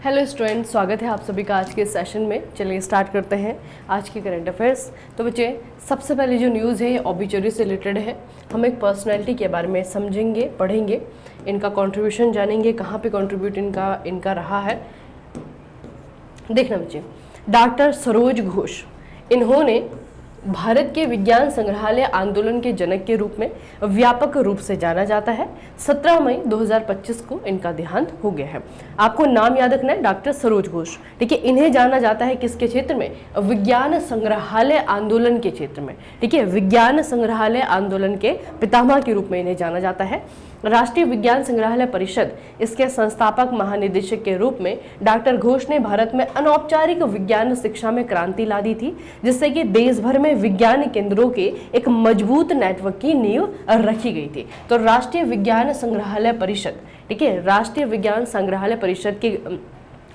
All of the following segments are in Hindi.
हेलो स्टूडेंट, स्वागत है आप सभी का आज के सेशन में। चलिए स्टार्ट करते हैं आज के करंट अफेयर्स। तो बच्चे, सबसे पहले जो न्यूज़ है ऑबिचुरी से रिलेटेड है। हम एक पर्सनैलिटी के बारे में समझेंगे, पढ़ेंगे, इनका कंट्रीब्यूशन जानेंगे, कहाँ पे कंट्रीब्यूट इनका रहा है। देखना बच्चे, डॉक्टर सरोज घोष, इन्होंने भारत के विज्ञान संग्रहालय आंदोलन के जनक के रूप में व्यापक रूप से जाना जाता है। 17 मई 2025 को इनका देहांत हो गया है। आपको नाम याद रखना है, डॉक्टर सरोज घोष। ठीक है, इन्हें जाना जाता है किसके क्षेत्र में? विज्ञान संग्रहालय आंदोलन के क्षेत्र में। ठीक है, विज्ञान संग्रहालय आंदोलन के पितामह के रूप में इन्हें जाना जाता है। राष्ट्रीय विज्ञान संग्रहालय परिषद, इसके संस्थापक महानिदेशक के रूप में डॉक्टर घोष ने भारत में अनौपचारिक विज्ञान शिक्षा में क्रांति ला दी थी, जिससे कि देश भर में विज्ञान केंद्रों के एक मजबूत नेटवर्क की नींव रखी गई थी। तो राष्ट्रीय विज्ञान संग्रहालय परिषद, ठीक है, राष्ट्रीय विज्ञान संग्रहालय परिषद के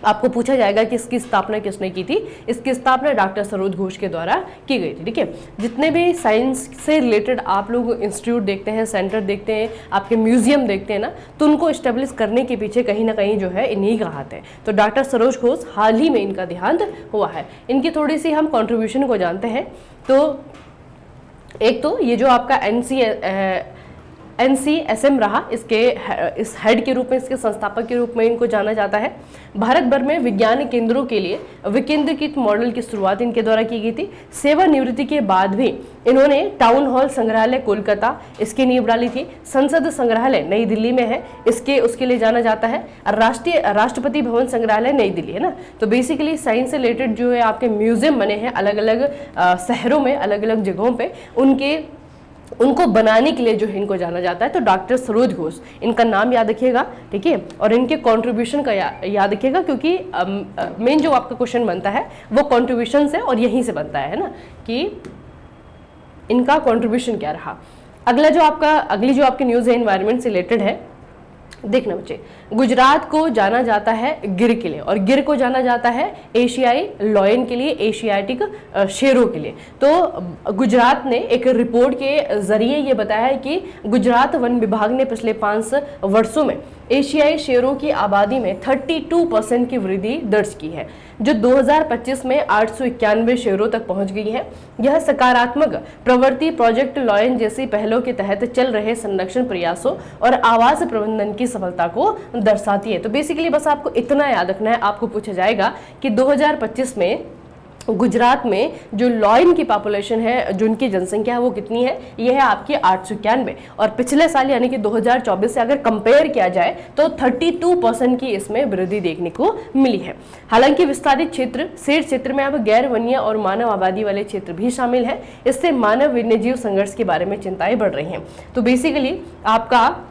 आपको पूछा जाएगा कि इसकी स्थापना किसने की थी। इसकी स्थापना डॉक्टर सरोज घोष के द्वारा की गई थी। ठीक है, जितने भी साइंस से रिलेटेड आप लोग इंस्टीट्यूट देखते हैं, सेंटर देखते हैं, आपके म्यूजियम देखते हैं ना, तो उनको इस्टेब्लिश करने के पीछे कहीं ना कहीं जो है इन्हीं का हाथ है। तो डॉक्टर सरोज घोष, हाल ही में इनका देहांत हुआ है। इनकी थोड़ी सी हम कॉन्ट्रीब्यूशन को जानते हैं। तो एक तो ये जो आपका NCSM रहा, इस हेड के रूप में, इसके संस्थापक के रूप में इनको जाना जाता है। भारत भर में विज्ञान केंद्रों के लिए विकेंद्रीकृत मॉडल की शुरुआत इनके द्वारा की गई थी। सेवानिवृत्ति के बाद भी इन्होंने टाउन हॉल संग्रहालय कोलकाता, इसकी नींव डाली थी। संसद संग्रहालय नई दिल्ली में है, उसके लिए जाना जाता है। राष्ट्रपति भवन संग्रहालय नई दिल्ली है ना। तो बेसिकली साइंस से रिलेटेड जो है आपके म्यूजियम बने हैं अलग अलग शहरों में, अलग अलग जगहों पे, उनको बनाने के लिए जो है इनको जाना जाता है। तो डॉक्टर सरोज घोष, इनका नाम याद रखिएगा। ठीक है, और इनके कंट्रीब्यूशन का याद रखिएगा, क्योंकि मेन जो आपका क्वेश्चन बनता है वो कंट्रीब्यूशन से और यहीं से बनता है ना, कि इनका कंट्रीब्यूशन क्या रहा। अगली जो आपकी न्यूज़ है एनवायरनमेंट से रिलेटेड है। देखना बच्चे, गुजरात को जाना जाता है गिर के लिए, और गिर को जाना जाता है एशियाई लॉयन के लिए, एशियाटिक शेरों के लिए। तो गुजरात ने एक रिपोर्ट के जरिए ये बताया है कि गुजरात वन विभाग ने पिछले 5 वर्षों में एशियाई शेरों की आबादी में 32% की वृद्धि दर्ज की है, जो 2025 में 891 शेरों तक पहुंच गई है। यह सकारात्मक प्रवृत्ति प्रोजेक्ट लॉयन जैसी पहलों के तहत चल रहे संरक्षण प्रयासों और आवास प्रबंधन की सफलता को दर्शाती है। तो बेसिकली बस आपको इतना याद रखना है। आपको पूछा जाएगा कि 2025 में गुजरात में जो लॉयन की पॉपुलेशन है, जो उनकी जनसंख्या है, वो कितनी है? ये है आपकी 891, और पिछले साल यानी कि 2024 से अगर कंपेयर किया जाए तो 32% की इसमें वृद्धि देखने को मिली है। हालांकि विस्तारित क्षेत्र, शेर क्षेत्र में अब गैर वन्य और मानव आबादी वाले क्षेत्र भी शामिल है। इससे मानव वन्यजीव संघर्ष के बारे में चिंताएं बढ़ रही हैं। तो बेसिकली आपका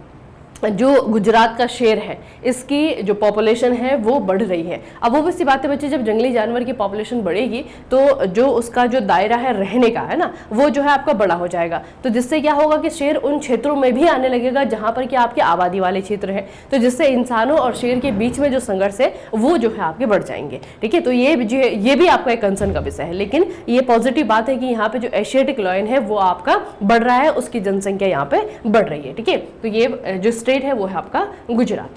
जो गुजरात का शेर है, इसकी जो पॉपुलेशन है वो बढ़ रही है। अब वो सी बात है बच्चे, जब जंगली जानवर की पॉपुलेशन बढ़ेगी तो जो उसका जो दायरा है रहने का है ना, वो जो है आपका बड़ा हो जाएगा। तो जिससे क्या होगा कि शेर उन क्षेत्रों में भी आने लगेगा जहां पर कि आपके आबादी वाले क्षेत्र है। तो जिससे इंसानों और शेर के बीच में जो संघर्ष है वो जो है आपके बढ़ जाएंगे। ठीक है, तो ये भी आपका एक कंसर्न का विषय है। लेकिन ये पॉजिटिव बात है कि यहाँ पे जो एशियाटिक लॉयन है वो आपका बढ़ रहा है, उसकी जनसंख्या यहाँ पे बढ़ रही है। ठीक है, तो ये जो है वो है आपका गुजरात।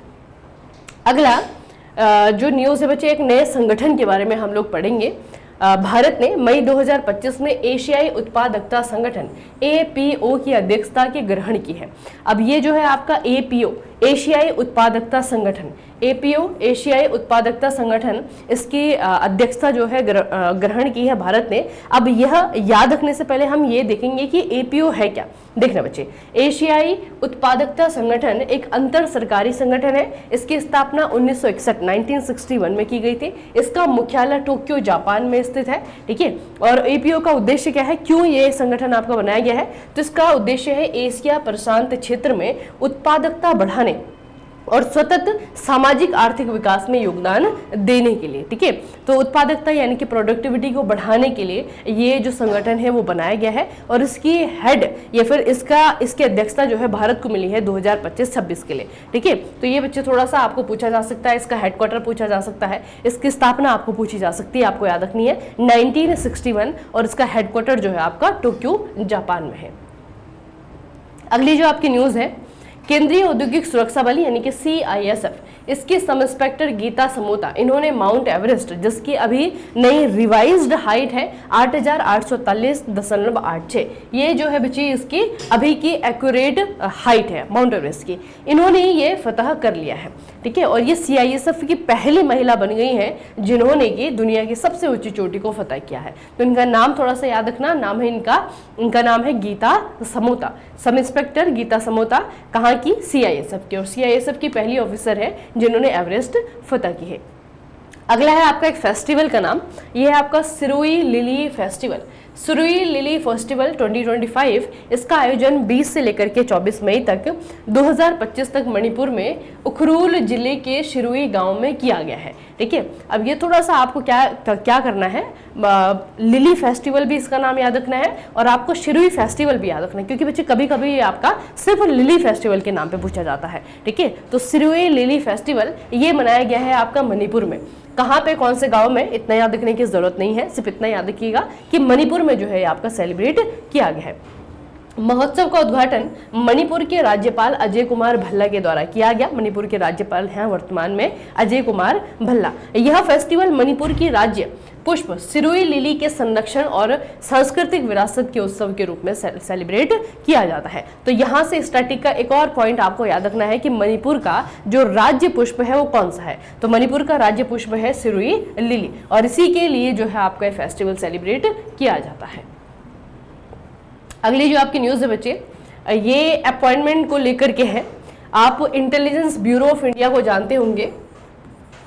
अगला जो न्यूज़ है बच्चे, एक नए संगठन के बारे में हम लोग पढ़ेंगे। भारत ने मई 2025 में एशियाई उत्पादकता संगठन APO की अध्यक्षता की ग्रहण की है। अब ये जो है आपका APO, एशियाई उत्पादकता संगठन, APO एशियाई उत्पादकता संगठन, इसकी अध्यक्षता जो है ग्रहण की है भारत ने। अब यह याद रखने से पहले हम ये देखेंगे कि APO है क्या। देखना बच्चे, एशियाई उत्पादकता संगठन एक अंतर सरकारी संगठन है। इसकी स्थापना 1961 में की गई थी। इसका मुख्यालय टोक्यो जापान में स्थित है। ठीक है, और APO का उद्देश्य क्या है, क्यों ये संगठन आपका बनाया गया है? तो इसका उद्देश्य है एशिया प्रशांत क्षेत्र में उत्पादकता बढ़ाने और सतत सामाजिक आर्थिक विकास में योगदान देने के लिए। ठीक है, तो उत्पादकता यानी कि प्रोडक्टिविटी को बढ़ाने के लिए ये जो संगठन है वो बनाया गया है, और इसकी हेड या फिर इसकी अध्यक्षता जो है भारत को मिली है 2025-26 के लिए। ठीक है, तो ये बच्चे थोड़ा सा आपको पूछा जा सकता है, इसका हेडक्वार्टर पूछा जा सकता है, इसकी स्थापना आपको पूछी जा सकती है, आपको याद रखनी है 1961, और इसका हेडक्वार्टर जो है आपका टोक्यो जापान में है। अगली जो आपकी न्यूज़ है, केंद्रीय औद्योगिक सुरक्षा बल यानी कि CISF, इसकी सब इंस्पेक्टर गीता समोता, इन्होंने माउंट एवरेस्ट, जिसकी अभी नई रिवाइज्ड हाइट है 8,843.86, ये जो है बच्ची इसकी अभी की एक्यूरेट हाइट है माउंट एवरेस्ट की, इन्होंने ये फतह कर लिया है। ठीक है, और ये सीआईएसएफ की पहली महिला बन गई हैं जिन्होंने की दुनिया की सबसे ऊंची चोटी को फतह किया है। तो इनका नाम थोड़ा सा याद रखना, नाम है इनका नाम है गीता समोता, सब इंस्पेक्टर गीता समोता, कहाँ की, सीआईएसएफ की, और सीआईएसएफ की पहली ऑफिसर है जिन्होंने एवरेस्ट फतह की है। अगला है आपका एक फेस्टिवल का नाम, ये है आपका Sirohi lily festival. Sirohi lily festival 2025, इसका आयोजन 20 से लेकर के 24 मई तक 2025 तक मणिपुर में उखरूल जिले के सिरोही गांव में किया गया है। ठीक है, अब ये थोड़ा सा आपको क्या करना है, लिली फेस्टिवल भी इसका नाम याद रखना है और आपको सिरोही फेस्टिवल भी याद रखना है, क्योंकि बच्चे कभी कभी ये आपका सिर्फ लिली फेस्टिवल के नाम पे पूछा जाता है। ठीक है, तो सिरोही लिली फेस्टिवल ये मनाया गया है आपका मणिपुर में, कहाँ पे, कौन से गांव में, इतना याद रखने की जरूरत नहीं है, सिर्फ इतना याद रखिएगा कि मणिपुर में जो है आपका सेलिब्रेट किया गया है। महोत्सव का उद्घाटन मणिपुर के राज्यपाल अजय कुमार भल्ला के द्वारा किया गया। मणिपुर के राज्यपाल हैं वर्तमान में अजय कुमार भल्ला। यह फेस्टिवल मणिपुर की राज्य पुष्प सिरोही लिली के संरक्षण और सांस्कृतिक विरासत के उत्सव के रूप में सेलिब्रेट किया जाता है। तो यहाँ से स्टैटिक का एक और पॉइंट आपको याद रखना है कि मणिपुर का जो राज्य पुष्प है वो कौन सा है, तो मणिपुर का राज्य पुष्प है सिरोही लिली, और इसी के लिए जो है आपका फेस्टिवल सेलिब्रेट किया जाता है। अगली जो आपकी न्यूज़ है बच्चे, ये अपॉइंटमेंट को लेकर के है। आप इंटेलिजेंस ब्यूरो ऑफ इंडिया को जानते होंगे,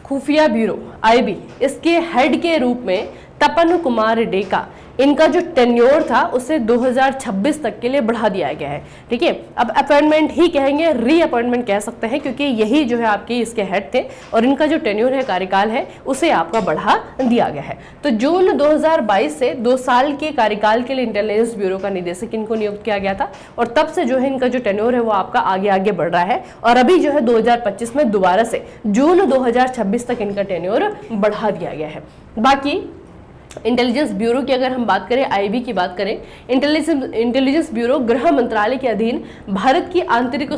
खुफिया ब्यूरो आईबी, इसके हेड के रूप में तपन कुमार डेका, इनका जो टेन्योर था उसे 2026 तक के लिए बढ़ा दिया गया है। ठीक है, अब अपॉइंटमेंट ही कहेंगे, री अपॉइंटमेंट कह सकते हैं, क्योंकि यही जो है आपके इसके हेड थे और इनका जो टेन्योर है, कार्यकाल है, उसे आपका बढ़ा दिया गया है। तो जून 2022 से 2 साल के कार्यकाल के लिए इंटेलिजेंस ब्यूरो का निदेशक इनको नियुक्त किया गया था, और तब से जो है इनका जो टेन्योर है वो आपका आगे आगे बढ़ रहा है, और अभी जो है 2025 में दोबारा से जून 2026 तक इनका टेन्योर बढ़ा दिया गया है। बाकी इंटेलिजेंस ब्यूरो की अगर हम बात करें, आईबी की बात करें, इंटेलिजेंस ब्यूरो गृह मंत्रालय के अधीन भारत की आंतरिक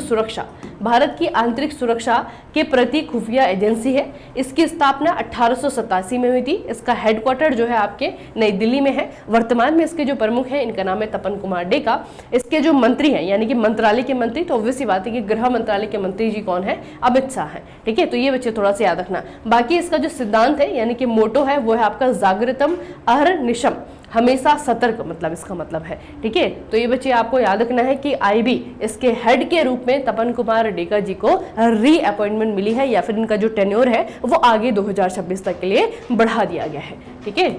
सुरक्षा के प्रति खुफिया एजेंसी है। इसकी स्थापना 1887 में हुई थी। इसका हेडक्वार्टर जो है आपके नई दिल्ली में है। वर्तमान में इसके जो प्रमुख हैं, इनका नाम है तपन कुमार डेका। इसके जो मंत्री हैं, यानी कि मंत्रालय के मंत्री, तो ऑब्वियस सी बात है कि गृह मंत्रालय के मंत्री जी कौन है, अमित शाह है। ठीक है, तो ये बच्चे थोड़ा सा याद रखना। बाकी इसका जो सिद्धांत है, यानी कि मोटो है, वो है आपका जागृतम अहर्निशम, हमेशा सतर्क, मतलब इसका मतलब है। ठीक है, तो ये बच्चे आपको याद रखना है कि आईबी इसके हेड के रूप में तपन कुमार डेका जी को री अपॉइंटमेंट मिली है, या फिर इनका जो टेन्योर है वो आगे 2026 तक के लिए बढ़ा दिया गया है। ठीक है,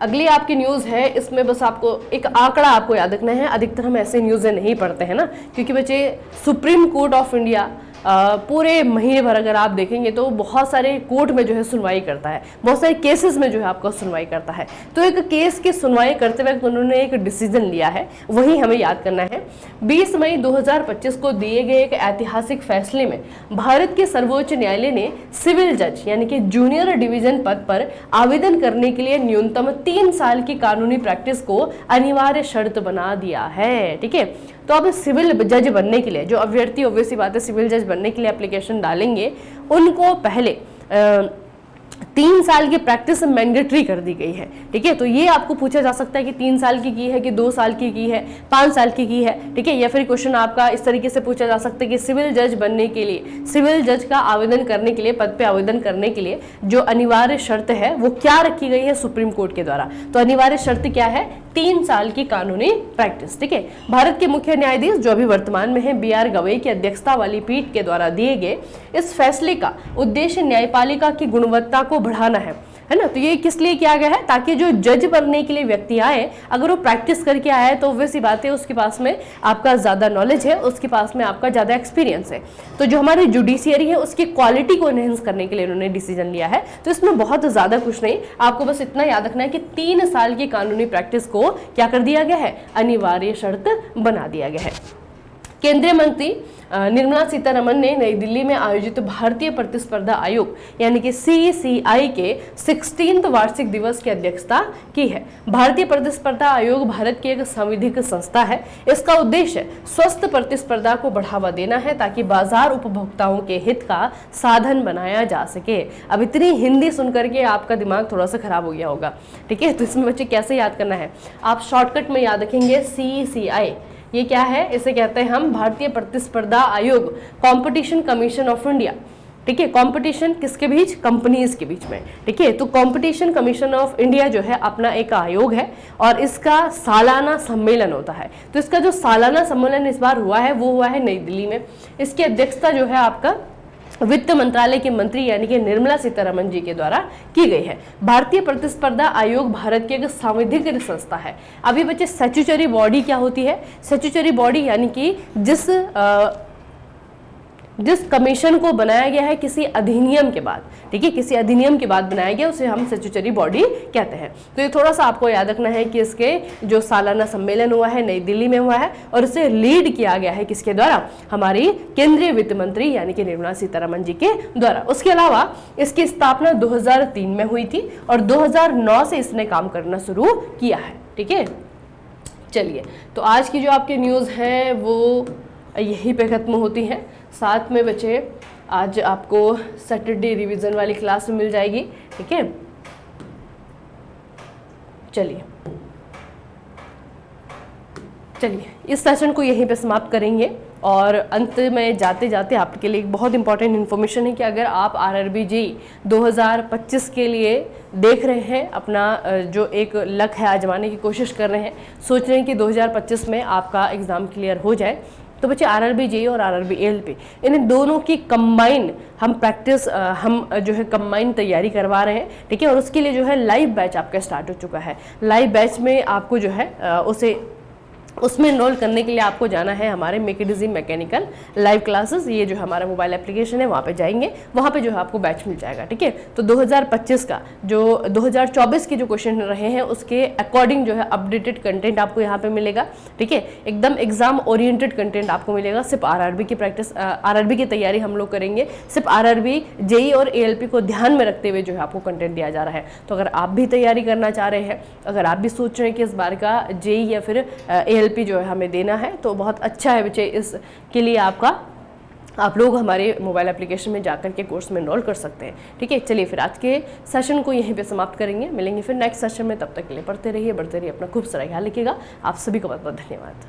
अगली आपकी न्यूज़ है, इसमें बस आपको एक आंकड़ा आपको याद रखना है। अधिकतर हम ऐसे न्यूज़ें नहीं पढ़ते हैं ना, क्योंकि बच्चे सुप्रीम कोर्ट ऑफ इंडिया पूरे महीने भर अगर आप देखेंगे तो बहुत सारे कोर्ट में जो है सुनवाई करता है, बहुत सारे केसेस में जो है आपको सुनवाई करता है। तो एक केस की सुनवाई करते वक्त उन्होंने एक डिसीजन लिया है, वही हमें याद करना है। 20 मई 2025 को दिए गए एक ऐतिहासिक फैसले में भारत के सर्वोच्च न्यायालय ने सिविल जज यानी कि जूनियर डिवीजन पद पर आवेदन करने के लिए न्यूनतम 3 साल की कानूनी प्रैक्टिस को अनिवार्य शर्त बना दिया है। ठीक है, तो अब सिविल जज बनने के लिए जो अभ्यर्थी ऑब्वियस सी बात है सिविल जज बनने के लिए एप्लीकेशन डालेंगे, उनको पहले 3 साल की प्रैक्टिस मैंडेटरी कर दी गई है। ठीक है, तो ये आपको पूछा जा सकता है कि 3 साल की है कि 2 साल की है, 5 साल की है। ठीक है, या फिर क्वेश्चन आपका इस तरीके से पूछा जा सकता है कि सिविल जज बनने के लिए, सिविल जज का आवेदन करने के लिए, पद पे आवेदन करने के लिए जो अनिवार्य शर्त है वो क्या रखी गई है सुप्रीम कोर्ट के द्वारा। तो अनिवार्य शर्त क्या है, 3 साल की कानूनी प्रैक्टिस। ठीक है, भारत के मुख्य न्यायाधीश जो अभी वर्तमान में है BR गवई की अध्यक्षता वाली पीठ के द्वारा दिए गए इस फैसले का उद्देश्य न्यायपालिका की गुणवत्ता को बढ़ाना है ना। तो ये किस लिए किया गया है, ताकि जो जज बनने के लिए व्यक्ति आए, अगर वो प्रैक्टिस करके आया है तो वैसी बात है उसके पास में आपका ज्यादा नॉलेज है, उसके पास में आपका ज्यादा एक्सपीरियंस है। तो जो हमारी जुडिशियरी है उसकी क्वालिटी को एनहेंस करने के लिए उन्होंने डिसीजन लिया है। तो इसमें बहुत ज्यादा कुछ नहीं, आपको बस इतना याद रखना है कि 3 साल की कानूनी प्रैक्टिस को क्या कर दिया गया है, अनिवार्य शर्त बना दिया गया है। केंद्रीय मंत्री निर्मला सीतारमण ने नई दिल्ली में आयोजित भारतीय प्रतिस्पर्धा आयोग यानी कि CCI के 16वें वार्षिक दिवस की अध्यक्षता की है। भारतीय प्रतिस्पर्धा आयोग भारत की एक संवैधानिक संस्था है। इसका उद्देश्य स्वस्थ प्रतिस्पर्धा को बढ़ावा देना है ताकि बाजार उपभोक्ताओं के हित का साधन बनाया जा सके। अब इतनी हिंदी सुनकर के आपका दिमाग थोड़ा सा खराब हो गया होगा, ठीक है। तो इसमें बच्चे कैसे याद करना है, आप शॉर्टकट में याद रखेंगे CCI। ये क्या है, इसे कहते हैं हम भारतीय प्रतिस्पर्धा आयोग, कंपटीशन कमीशन ऑफ इंडिया, ठीक है। कंपटीशन किसके बीच, कंपनीज के बीच में, ठीक है। तो कंपटीशन कमीशन ऑफ इंडिया जो है अपना एक आयोग है और इसका सालाना सम्मेलन होता है। तो इसका जो सालाना सम्मेलन इस बार हुआ है वो हुआ है नई दिल्ली में। इसकी अध्यक्षता जो है आपका वित्त मंत्रालय के मंत्री यानी कि निर्मला सीतारमण जी के द्वारा की गई है। भारतीय प्रतिस्पर्धा आयोग भारत की एक संवैधानिक संस्था है। अभी बच्चे स्टैट्यूटरी बॉडी क्या होती है, स्टैट्यूटरी बॉडी यानी कि जिस कमीशन को बनाया गया है किसी अधिनियम के बाद, ठीक है, किसी अधिनियम के बाद बनाया गया उसे हम स्टैट्यूटरी बॉडी कहते हैं। तो ये थोड़ा सा आपको याद रखना है कि इसके जो सालाना सम्मेलन हुआ है नई दिल्ली में हुआ है और इसे लीड किया गया है किसके द्वारा, हमारी केंद्रीय वित्त मंत्री यानी कि निर्मला सीतारमण जी के द्वारा। उसके अलावा इसकी स्थापना 2003 में हुई थी और 2009 से इसने काम करना शुरू किया है, ठीक है। चलिए, तो आज की जो आपकी न्यूज़ है वो यहीं पे खत्म होती है। साथ में बच्चे आज आपको सैटरडे रिवीजन वाली क्लास मिल जाएगी, ठीक है। चलिए इस सेशन को यहीं पे समाप्त करेंगे और अंत में जाते जाते आपके लिए एक बहुत इंपॉर्टेंट इन्फॉर्मेशन है कि अगर आप RRB JEE 2025 के लिए देख रहे हैं, अपना जो एक लक्ष्य है आजमाने की कोशिश कर रहे हैं, सोच रहे हैं कि 2025 में आपका एग्ज़ाम क्लियर हो जाए, तो बच्चे RRB JEE और RRB ALP इन दोनों की कंबाइन हम प्रैक्टिस हम जो है कंबाइन तैयारी करवा रहे हैं, ठीक है। और उसके लिए जो है लाइव बैच आपका स्टार्ट हो चुका है। लाइव बैच में आपको जो है उसमें इनरोल करने के लिए आपको जाना है हमारे make it easy mechanical live classes, ये जो हमारा मोबाइल एप्लीकेशन है वहाँ पे जाएंगे, वहाँ पे जो है आपको बैच मिल जाएगा, ठीक है। तो 2025 का जो 2024 के जो क्वेश्चन रहे हैं उसके अकॉर्डिंग जो है अपडेटेड कंटेंट आपको यहाँ पे मिलेगा, ठीक है। एकदम एग्जाम ओरिएंटेड कंटेंट आपको मिलेगा। सिर्फ RRB की प्रैक्टिस, RRB की तैयारी हम लोग करेंगे, सिर्फ RRB JEE और ALP को ध्यान में रखते हुए जो है आपको कंटेंट दिया जा रहा है। तो अगर आप भी तैयारी करना चाह रहे हैं, अगर आप भी सोच रहे हैं कि इस बार का JEE या फिर ALP जो है हमें देना है, तो बहुत अच्छा है बच्चे, इसके लिए आप लोग हमारे मोबाइल एप्लीकेशन में जाकर के कोर्स में एनरोल कर सकते हैं, ठीक है। चलिए फिर आज के सेशन को यहीं पे समाप्त करेंगे, मिलेंगे फिर नेक्स्ट सेशन में। तब तक के लिए पढ़ते रहिए, बढ़ते रहिए, अपना खूब सारा ख्याल रखिएगा। आप सभी को बहुत बहुत धन्यवाद।